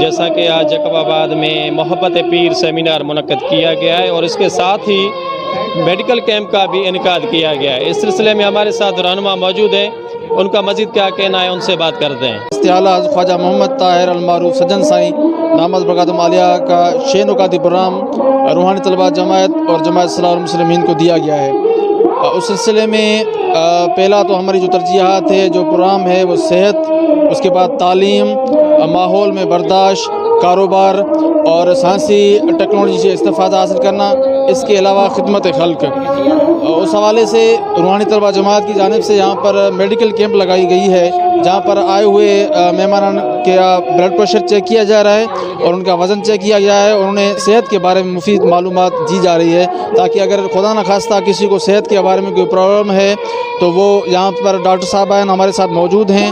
جیسا کہ آج جیکب آباد میں محبت پیر سیمینار منعقد کیا گیا ہے اور اس کے ساتھ ہی میڈیکل کیمپ کا بھی انعقاد کیا گیا ہے۔ اس سلسلے میں ہمارے ساتھ رہنما موجود ہیں، ان کا مزید کیا کہنا ہے ان سے بات کرتے ہیں۔ استعلیٰ خواجہ محمد طاہر المعروف سجن سائیں دامت برکاتہم عالیہ کا 6 نکاتی پروگرام روحانی طلبات جماعت اور جماعت اصلاح المسلمین کو دیا گیا ہے۔ اس سلسلے میں پہلا تو ہماری جو ترجیحات ہے، جو پروگرام ہے وہ صحت، اس کے بعد تعلیم، ماحول میں برداشت، کاروبار اور سائنسی ٹیکنالوجی سے استفادہ حاصل کرنا، اس کے علاوہ خدمت خلق۔ اس حوالے سے روحانی طلبہ جماعت کی جانب سے یہاں پر میڈیکل کیمپ لگائی گئی ہے، جہاں پر آئے ہوئے مہمانان کا بلڈ پریشر چیک کیا جا رہا ہے اور ان کا وزن چیک کیا گیا ہے اور انہیں صحت کے بارے میں مفید معلومات دی جا رہی ہے، تاکہ اگر خدا نخواستہ کسی کو صحت کے بارے میں کوئی پرابلم ہے تو وہ یہاں پر ڈاکٹر صاحبان ہمارے ساتھ موجود ہیں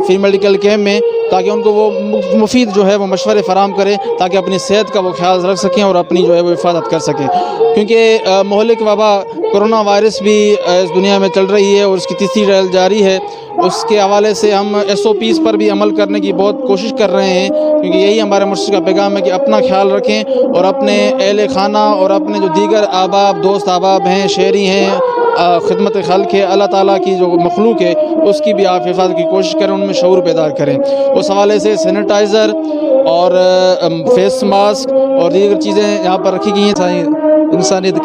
فری میڈیکل کیمپ میں، تاکہ ان کو وہ مفید جو ہے وہ مشورے فراہم کرے، تاکہ اپنی صحت کا وہ خیال رکھ سکیں اور اپنی جو ہے وہ حفاظت کر سکیں، کیونکہ مہلک وبا کرونا وائرس بھی اس دنیا میں چل رہی ہے اور اس کی تیسری لہر جاری ہے۔ اس کے حوالے سے ہم SOPs پر بھی عمل کرنے کی بہت کوشش کر رہے ہیں، کیونکہ یہی ہمارے مرشد کا پیغام ہے کہ اپنا خیال رکھیں اور اپنے اہل خانہ اور اپنے جو دیگر احباب دوست احباب ہیں، شہری ہیں، خدمت خلق ہے، اللہ تعالیٰ کی جو مخلوق ہے اس کی بھی آپ حفاظت کی کوشش کریں، ان میں شعور بیدار کریں۔ اس حوالے سے سینیٹائزر اور فیس ماسک اور دیگر چیزیں یہاں پر رکھی گئی ہیں۔ انسانیت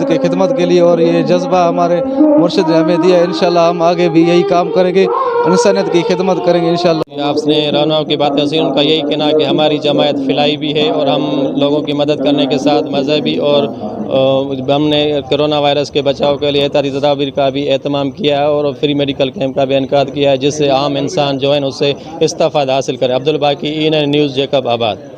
کی خدمت کے لیے، اور یہ جذبہ ہمارے مرشد نے ہمیں دیا ہے، انشاءاللہ ہم آگے بھی یہی کام کریں گے، انسانیت کی خدمت کریں گے انشاءاللہ۔ آپ نے رہنماؤں کی باتیں سنیں، ان کا یہی کہنا ہے کہ ہماری جماعت فلاحی بھی ہے اور ہم لوگوں کی مدد کرنے کے ساتھ مذہبی اور ہم نے کرونا وائرس کے بچاؤ کے لیے احتیاطی تدابیر کا بھی اہتمام کیا ہے اور فری میڈیکل کیمپ کا بھی انعقاد کیا ہے، جس سے عام انسان جو ہے اس سے استفادہ حاصل کرے۔ عبدالباقی ENN نیوز جیکب آباد۔